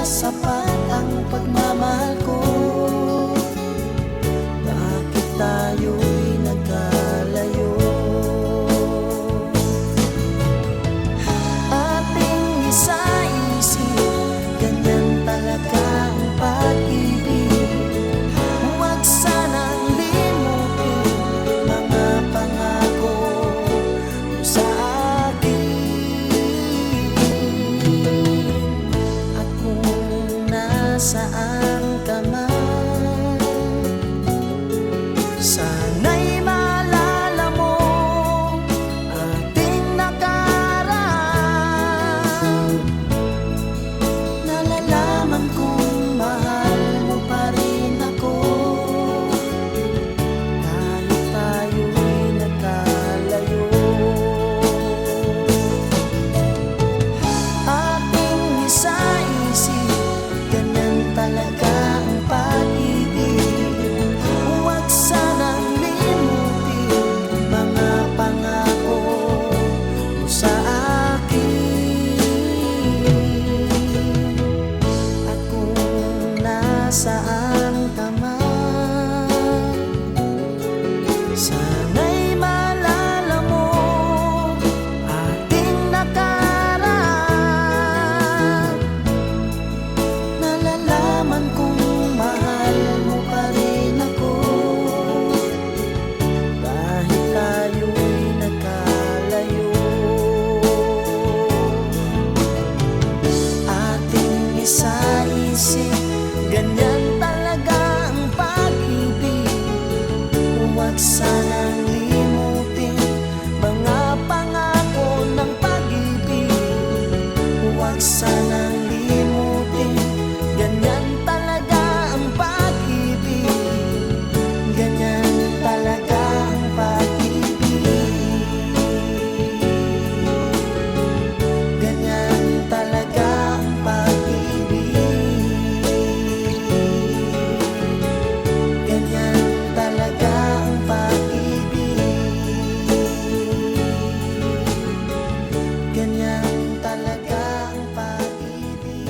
sapat ang pagmamahal ko? Bakit tayo'y nagkalayo? Ating isa-isip, ganyan talaga ang pag-ibig. Huwag sanang limutin mga pangako mo sa akin. At kung nasaan ka man, sana'y maalala mo ating nakaraan. Nalalaman kong mahal mo pa rin ako, kahit tayo'y nagkalayo. Ating isa-isip, ganyan talaga ang pag-ibig. Huwag sanang limutin mga pangako mo sa akin. At kung nasaan ka man, sana'y maalala mo ating nakaraan. Nalalaman kong mahal mo pa rin ako, kahit tayo'y nagkalayo. Ating isa-isip, ganyan talaga ang pag-ibig. Huwag sanang limutin mga pangako ng pag-ibig. Huwag sanang limutin, ganyan talaga ang pag-ibig. Ganyan talaga ang pag-ibig. Ganyan talaga ang pag-ibig. Ganyan talaga ang pag-ibig. Ganyan talaga ang pag-ibig.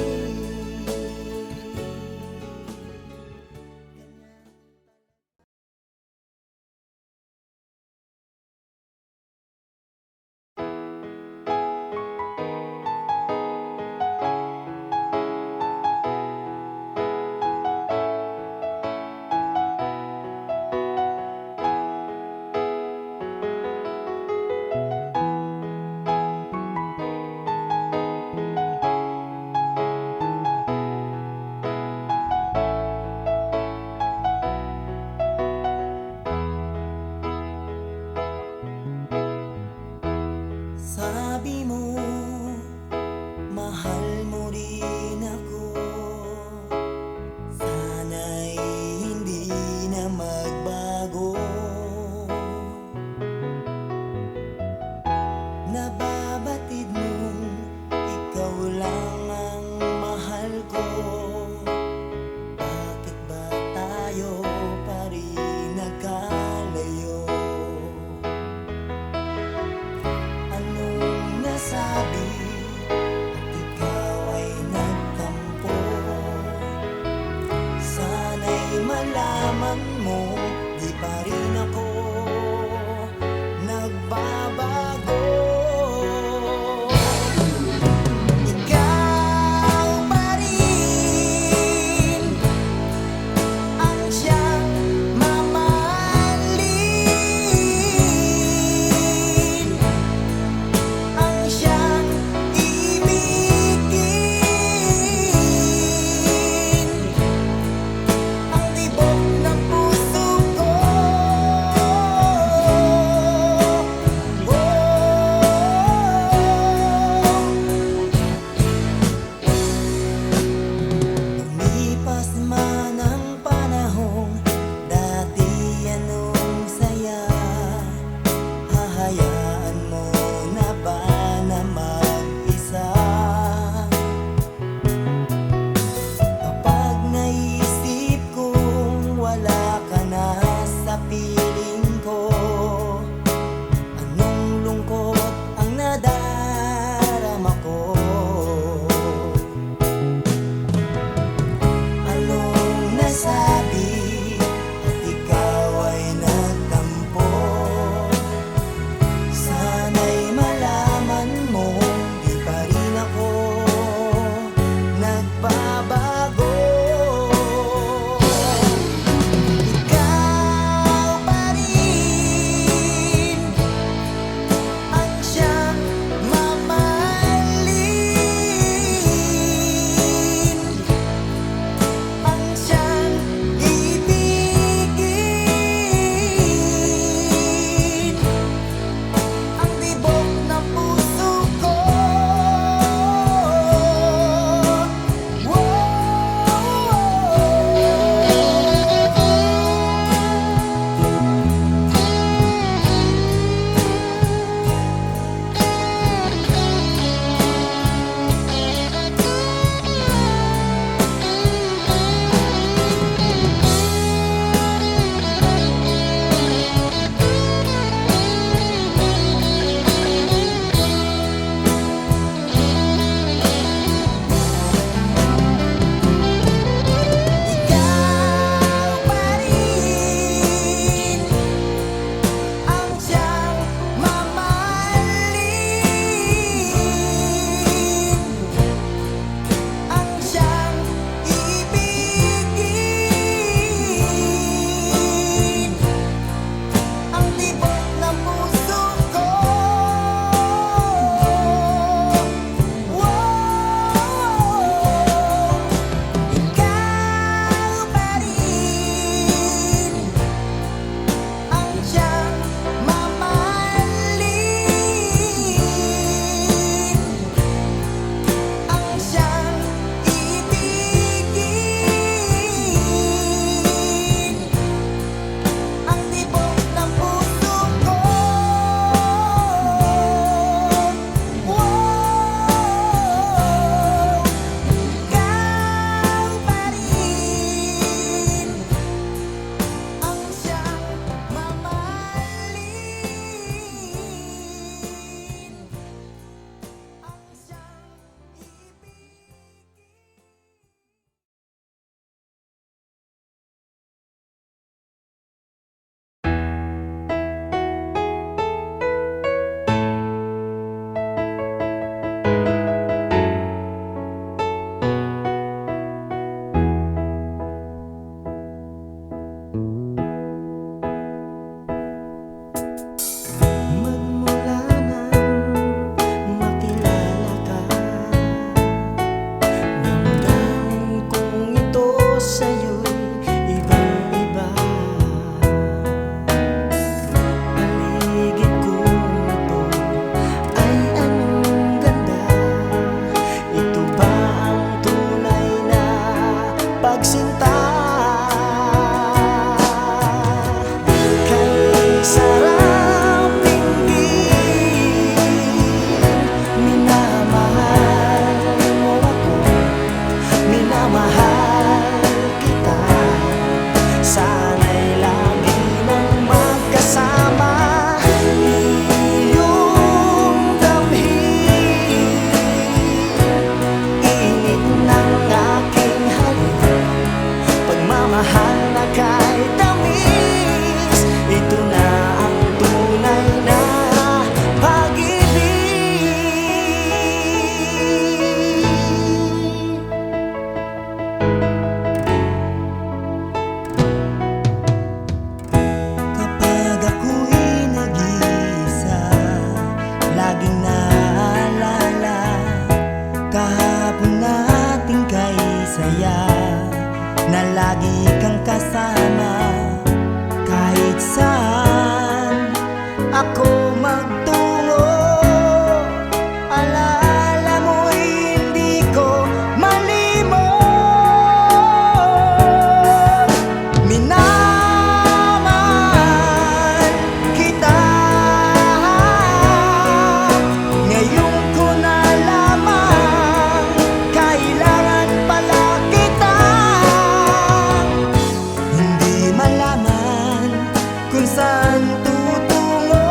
Sabi mo, mahal mo rin ako. Sana'y hindi na magbago. Nababatid mong ikaw lang ang mahal ko. Bakit ba tayo pa rin nagkalayo? Anong nasabi at ikaw ay nagtampo? Sana'y malaman mo, di pa rin ako nagbabago. Ikaw pa rin ang siyang mamahalin, ang siyang ibigin, ang tibok ng puso ko. magsinta. Kay sarap tingin, minamahal mo ako, minamahal kita. Sana'y lagi nang magkasama, iyong damhin, init ng aking halik, pagmamahal na kahit tamis. Ito na ang tunay na pag-ibig. Kapag ako'y nag-iisa, laging naalala kahapon nating kay saya, na lagi kang kasama kahit saan ako magtungo. Alaala mo'y hindi ko malimot. Minamahal kita, ngayon ko nalaman, kailangan pala kita. Hindi malaman kung saan tutungo,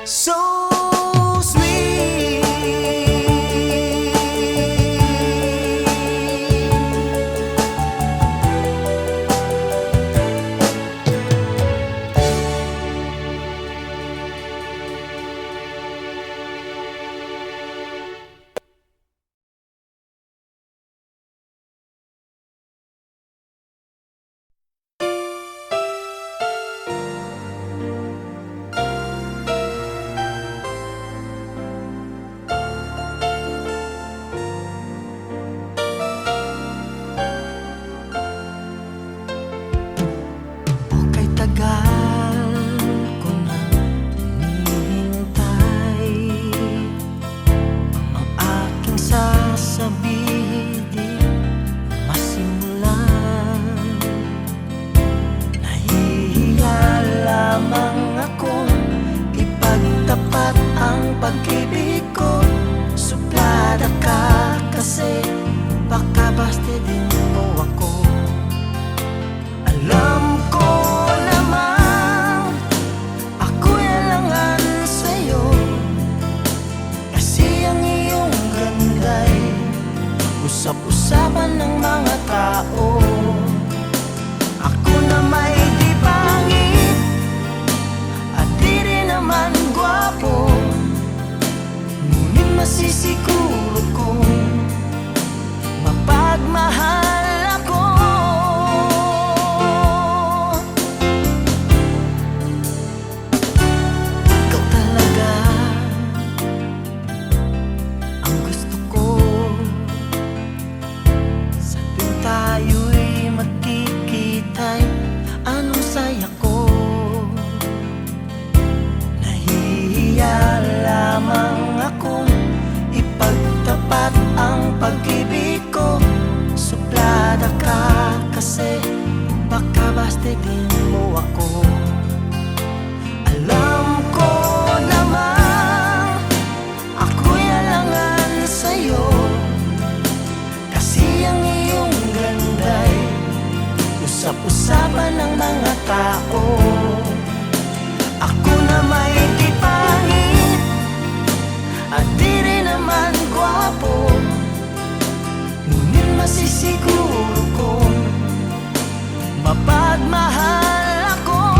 So sweet. Kay tagal ko na hinihintay, ang aking sasabihin di masimulan. Nahihiya lamang akong ipagtapat ang pag-ibig ko. Suplada ka kasi baka bastidin mo ako. Alam ko naman ako'y alangan sa'yo, kasi ang iyong ganda'y usap-usapan ng mga tao. Ako na may di pangit at di rin naman gwapo, ngunit masisiguro kong mapagmahal ako. Ikaw talaga ang gusto ko, sa tuwing tayo'y magkikita'y anong saya ko. Nahihiya lamang akong ipagtapat ang pag-ibig ko. Suplada ka kasi baka bastidin mo ako. Alam ko naman ako'y alangan sa'yo, kasi ang iyong ganda'y usap-usapan ng mga tao. Ako na may di pangit at di rin naman gwapo, ngunit masisiguro kong mapagmahal ako.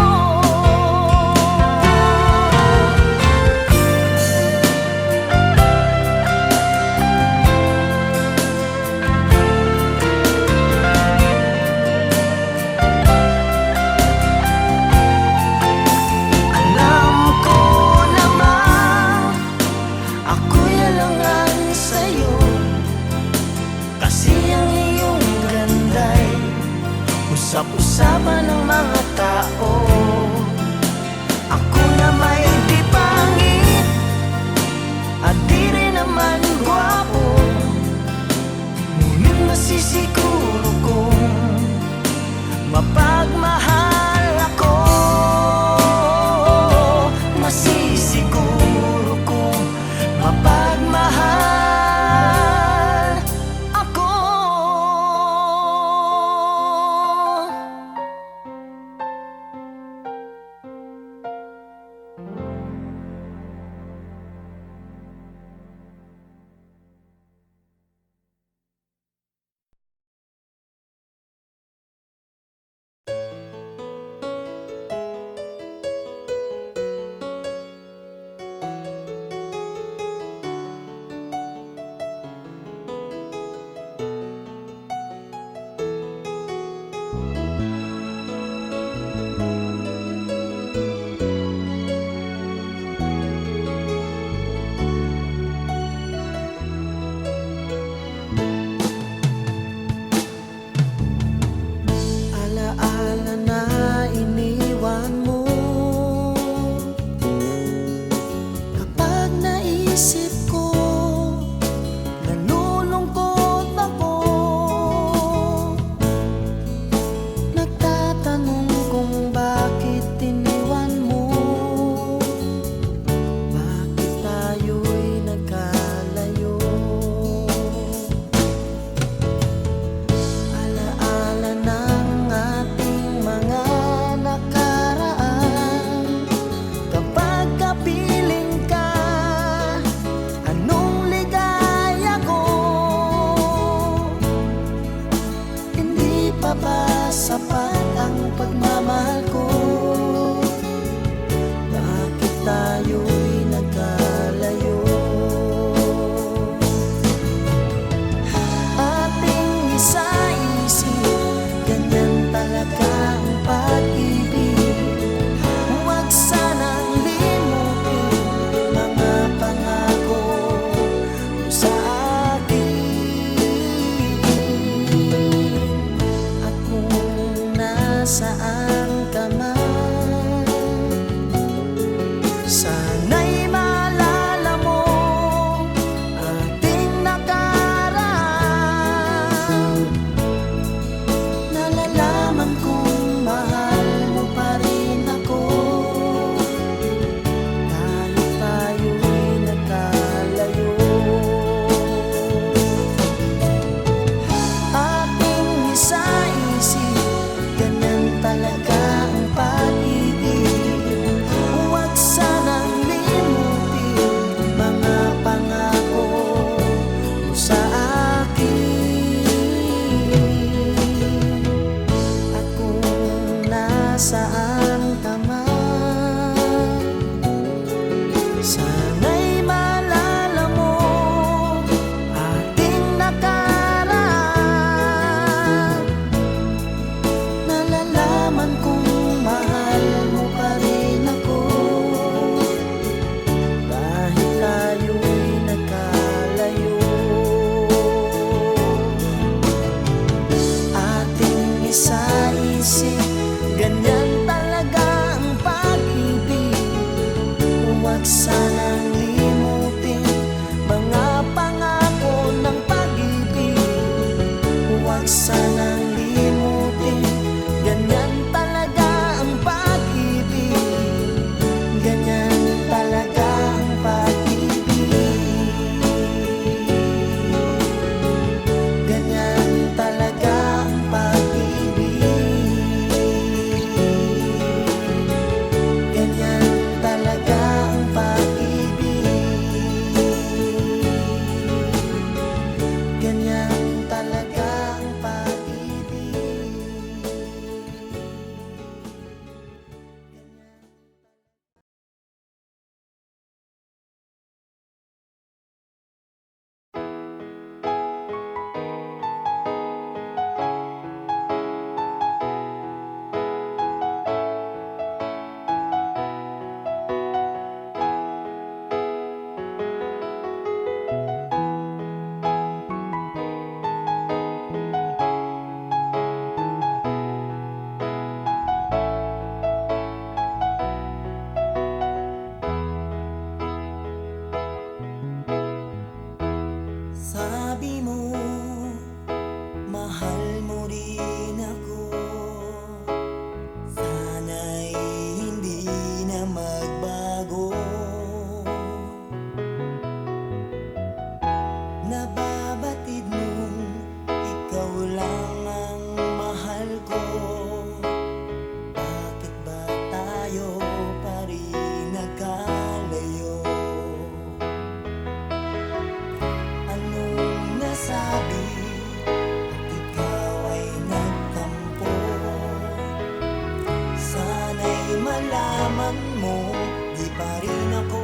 malaman mo, di pa rin ako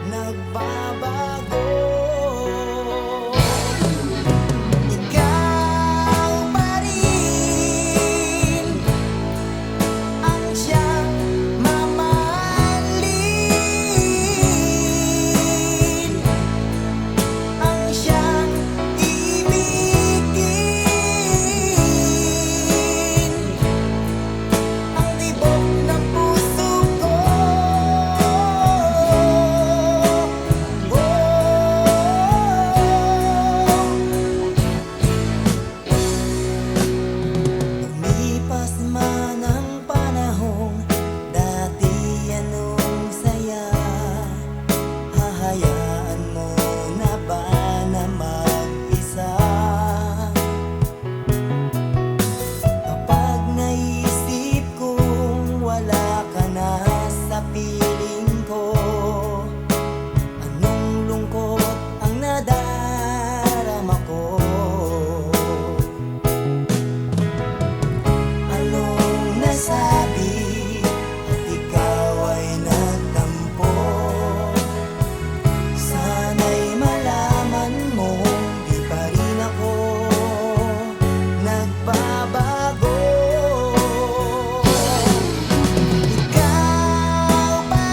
nagbabago. Ikaw pa rin ang siyang mamahalin, ang siyang ibigin, ang tibok ng puso ko. Lumipas man ang panahon, dati anong saya, hahayaan mo na ba na mag-isa? Kapag naisip kong wala ka na sa piling ko, anong lungkot ang nadarama ko. Anong nasabi at ikaw ay nagtampo? Sana'y malaman mo, di pa rin ako nagbabago. Ikaw pa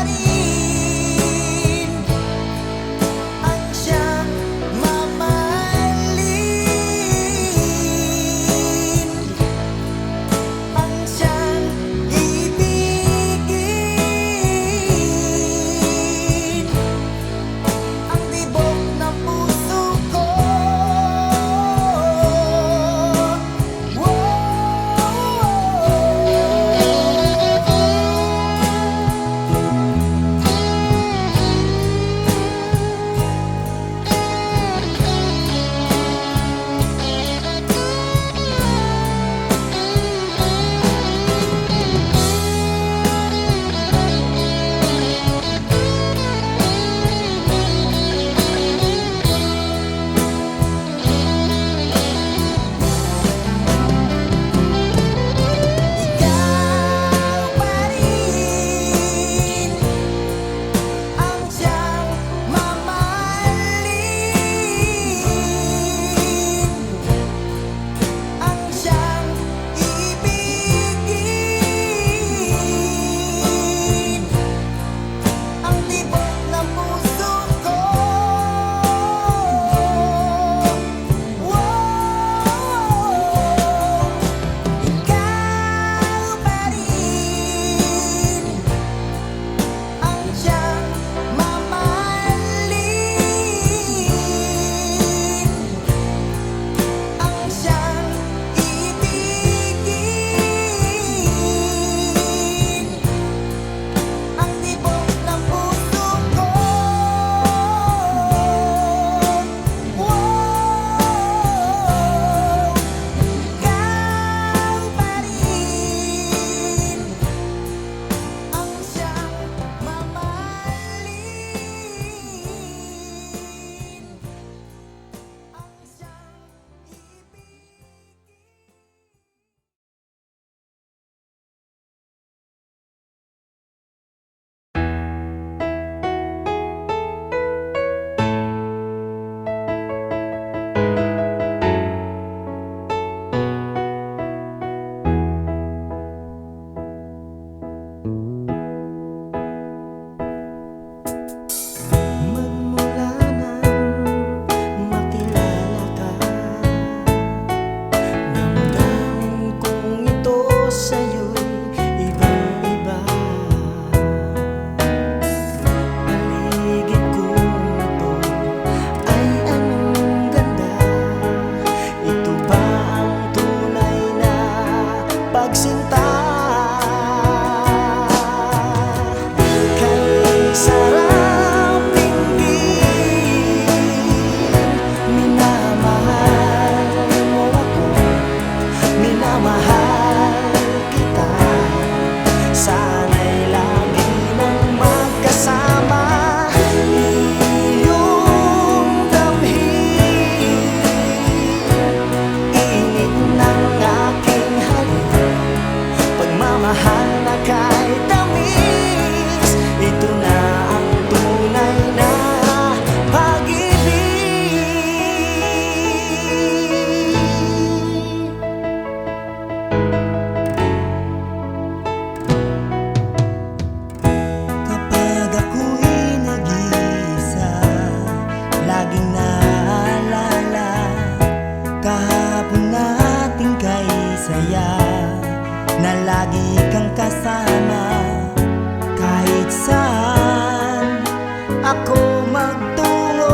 ako magtungo.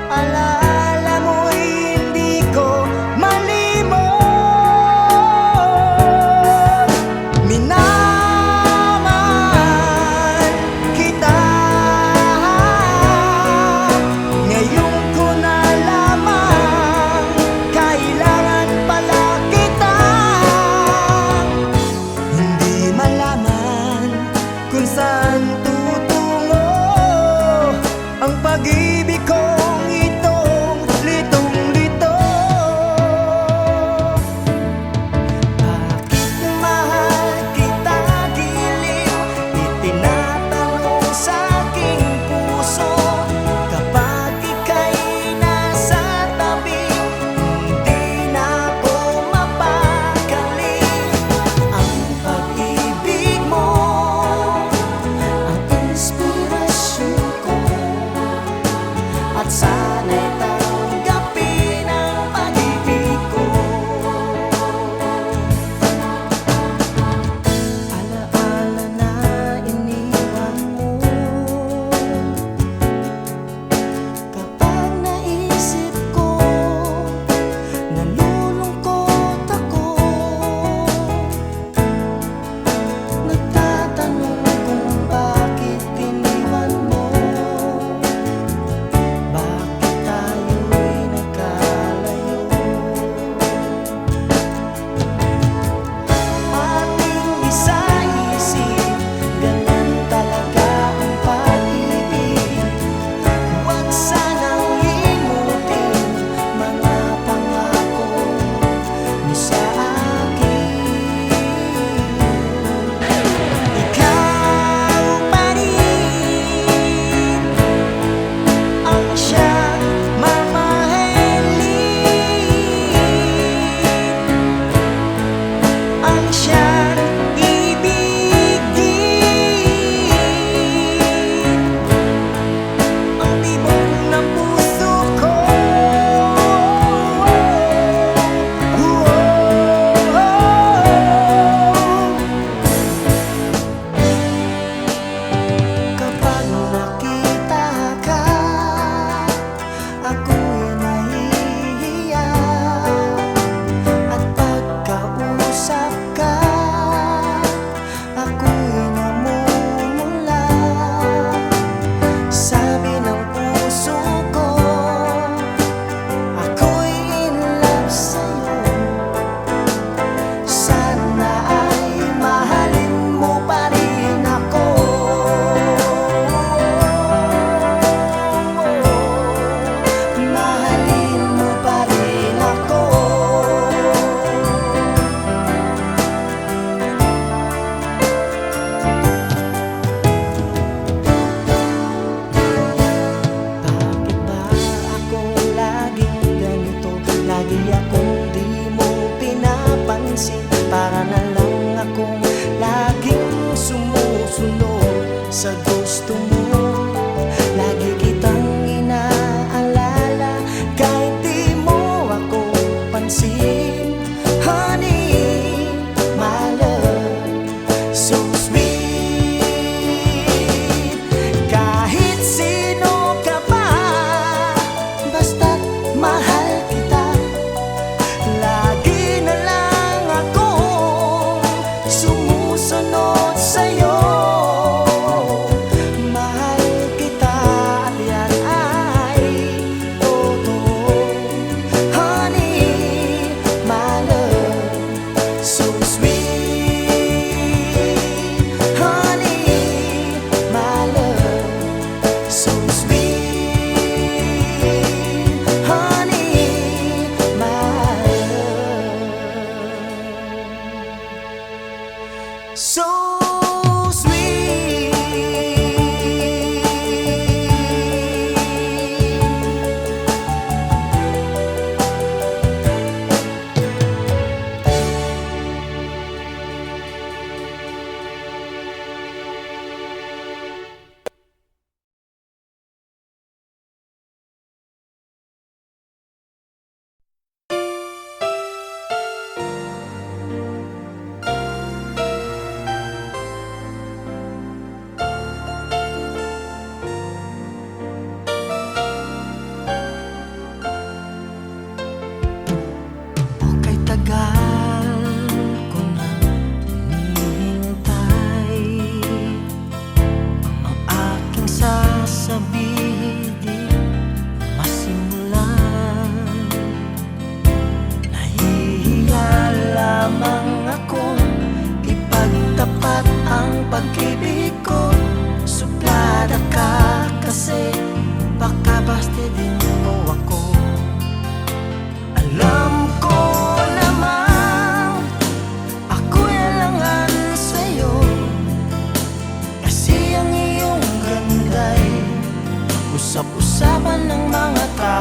Alaala mo'y hindi ko malimot. Minamahal kita, ngayon ko nalaman kailangan pala kita. Hindi malaman kung saan tutungo ang pag-ibig kong itong litong-lito. Bakit mahal kita giliw? Itinatanong sa aking puso. Kapag ika'y nasa tabi, hindi na ako mapakali. Ang pag-ibig mo ang inspirasyon ko, at sana'y tanggapin ang pag-ibig ko. Alaala na iniwan mo, kapag naisip ko, nalulungkot ako. Nagtatanong kung bakit iniwan mo, bakit tayo'y nagkalayo. Ating isa-isip, ganun talaga ang pag-ibig. Huwag sanang limutin mga pangako mo sa akin. Ikaw pa rin ang siyang mamahalin, ang siyang ibigin, ang tibok ng puso ko. Kapag nakita ka, ako'y nahihiya, at pagkausap ka, ako'y namumula. Sabi ng puso ko, ako'y in love sa'yo. Sana ay mahalin mo pa rin ako. Mahalin mo pa rin ako. Bakit ba ako laging ganito? Lagi akong di mo pinapansin. Para na lang akong laging sumusunod sa gusto mo. Lagi kitang inaalala kahit di mo ako pansin. Honey, my love, so sweet. Kahit sino ka pa, basta't mahal kita. Lagi na lang akong sumusunod sa'yo.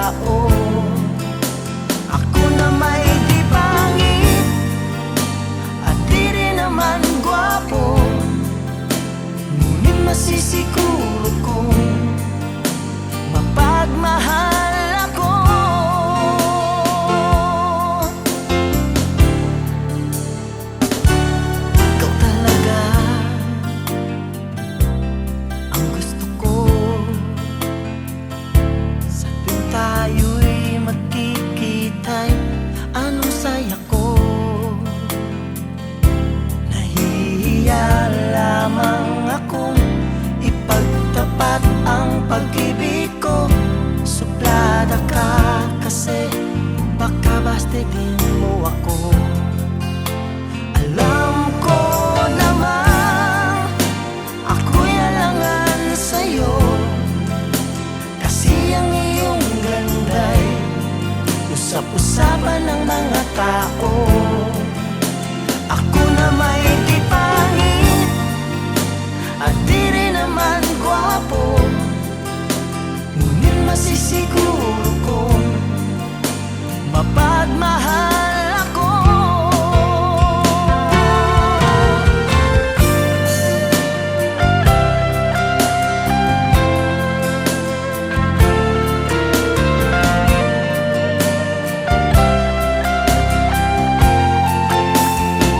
tao. Ako na may di pangit at di rin naman gwapo, ngunit masisiguro kong mapagmahal ako. Ikaw talaga ang gusto ko sa tuwing tayo'y magkikita'y anong saya ko. Nahihiya lamang akong ipagtapat ang pag-ibig ko. Suplada ka kasi baka bastidin mo ako. Alam ko naman ako'y alangan sa'yo, kasi ang iyong ganda'y usap-usapan ng mga tao. Ako na may di pangit at di rin naman gwapo, ngunit masisiguro kong mapagmahal ako.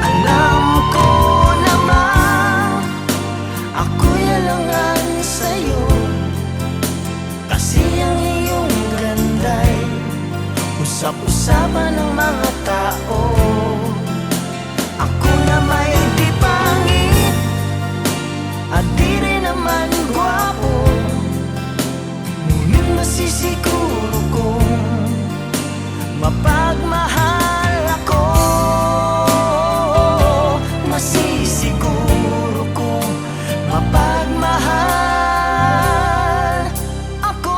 Alam ko naman ako'y alangan sa'yo, kasi ang iyong ganda'y usap-usapan ng mga tao. Ako na may di pangit at di rin naman gwapo, ngunit masisiguro kong mapagmahal ako. Masisiguro kong mapagmahal ako.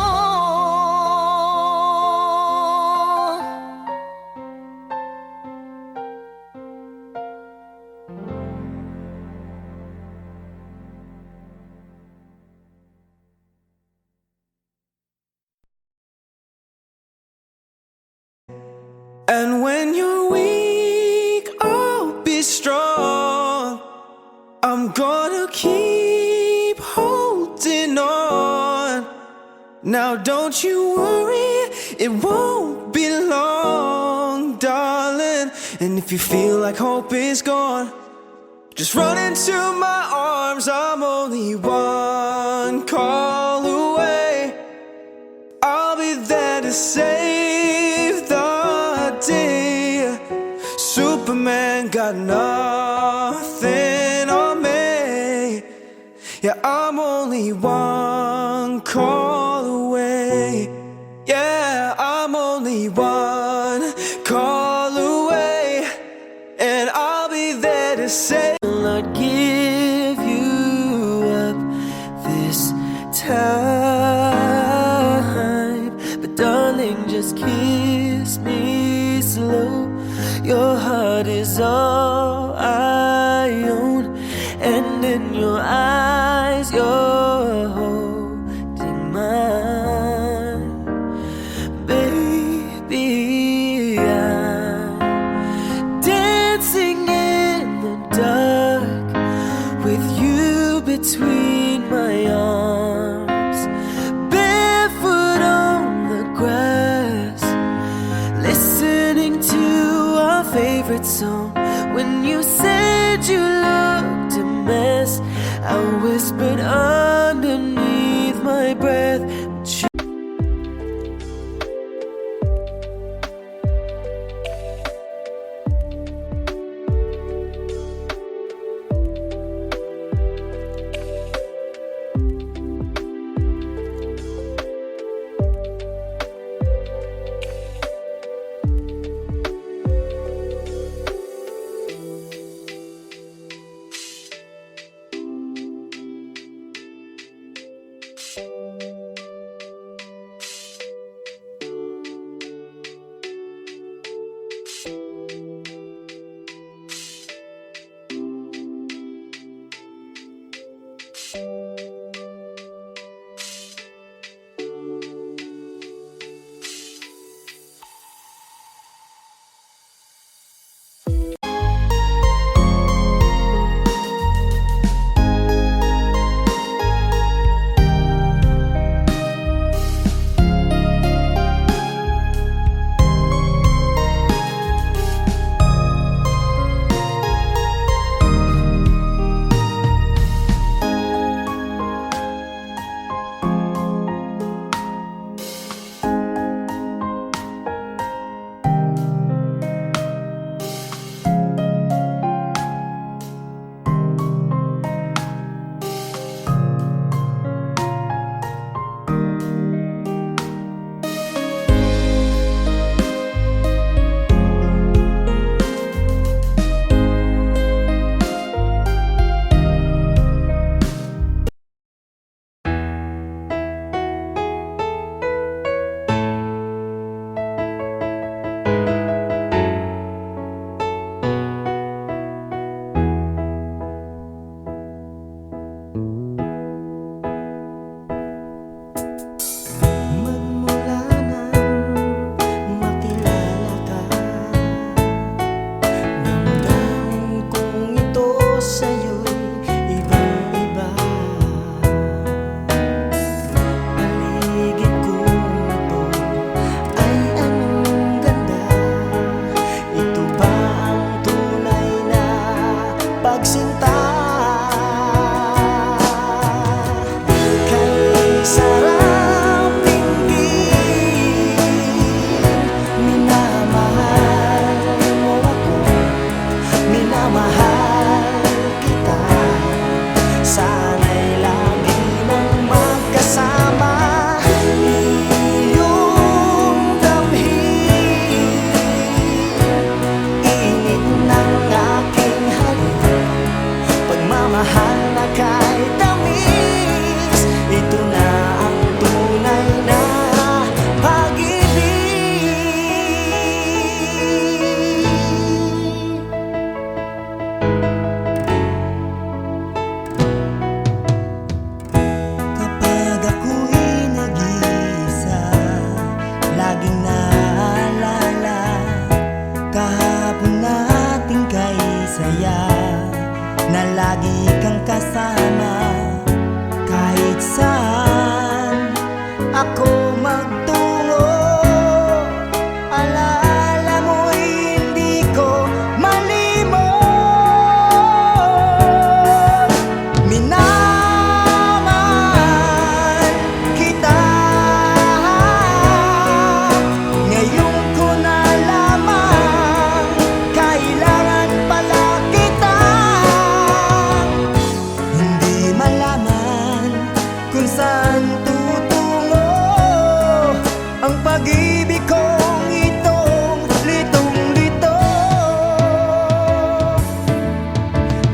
And when you're weak, I'll be strong. I'm gonna keep holding on. Now don't you worry, it won't be long, darling. And if you feel like hope is gone, just run into my arms. I'm only one call away. I'll be there to save the day. Superman got nothing on me. Yeah, I'm only one call away. Yeah, I'm only one call away, and I'll be there to say, I'll not give you up this time. But darling, just kiss me slow. Your heart is all I own, and in your eyes you're holding mine. Baby, I'm dancing in the dark with you between my arms, barefoot on the grass, listening to our favorite song. When you said you looked a mess, I whispered underneath my breath, but you mahal na kahit tamis. Ito na ang tunay na pag-ibig. Kapag ako'y nag-iisa, laging naalala kahapon nating kay saya, na lagi kang kasama kahit saan ako magtungo. Alaala mo'y hindi ko malimot. Minamahal kita, ngayon ko nalamang kailangan pala kita. Hindi malaman kung saan tutungo ang pag-ibig kong itong litong-lito.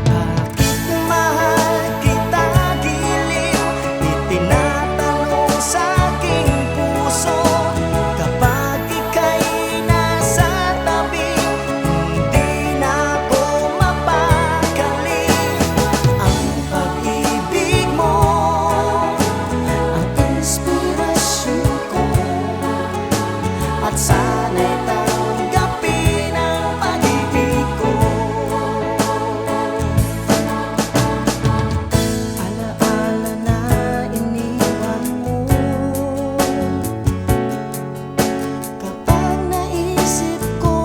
Bakit mahal kita giliw? Itinatanong sa aking puso. Kapag ika'y nasa tabi, hindi na ako mapakali. Ang pag-ibig mo ang inspirasyon ko, at sana'y tanggapin ang pag-ibig ko. Alaala na iniwan mo, kapag naisip ko,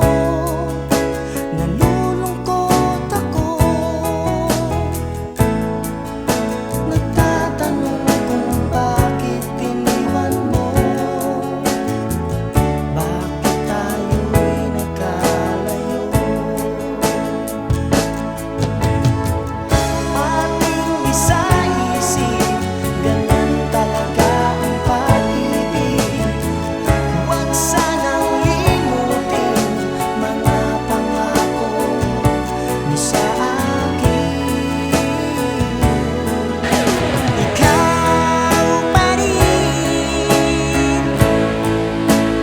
nalulungkot ako. Nagtatanong kung bakit iniwan mo, bakit tayo'y nagkalayo. Ating isa-isip, ganun talaga ang pag-ibig. Huwag sanang limutin mga pangako mo sa akin. Ikaw pa rin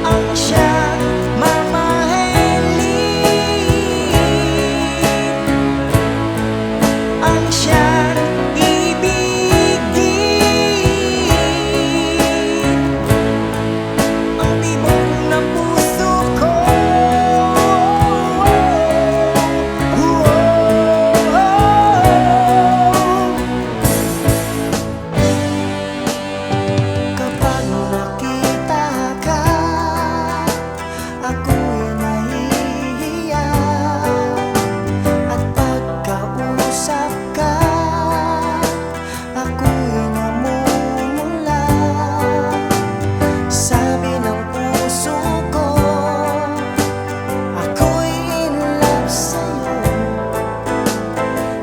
ang siyang mamahalin, ang siyang ibigin, ang tibok ng puso ko. Kapag nakita ka, ako'y nahihiya, at pagkausap ka, ako'y namumula. Sabi ng puso ko, ako'y in love sa'yo.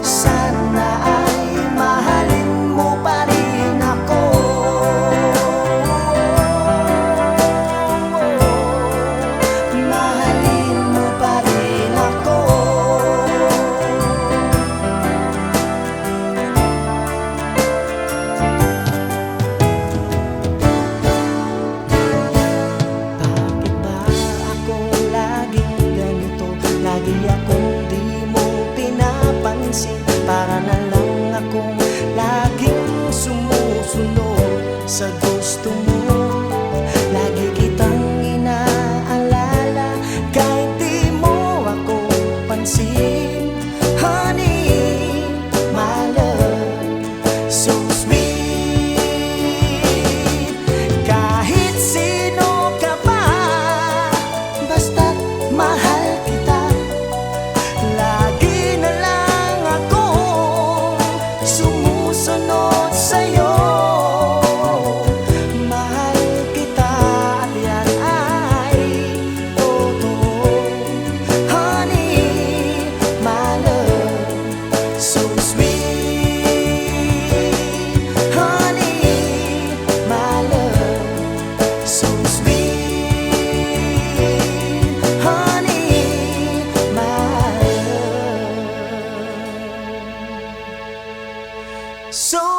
Sana ay mahalin mo pa rin ako. Mahalin mo pa rin ako. Bakit ba ako laging ganito? Lagi akong di mo pinapansin. Para na lang akong laging sumusunod sa gusto mo. Lagi kitang inaalala kahit di mo ako pansin. Honey, my love, so sweet. Kahit sino ka pa, basta't mahal kita. Lagi na lang akong sumusunod sa'yo. Mahal kita at yan ay totoo. Honey, my love, so sweet. Honey, my love, so sweet. Honey, my love. So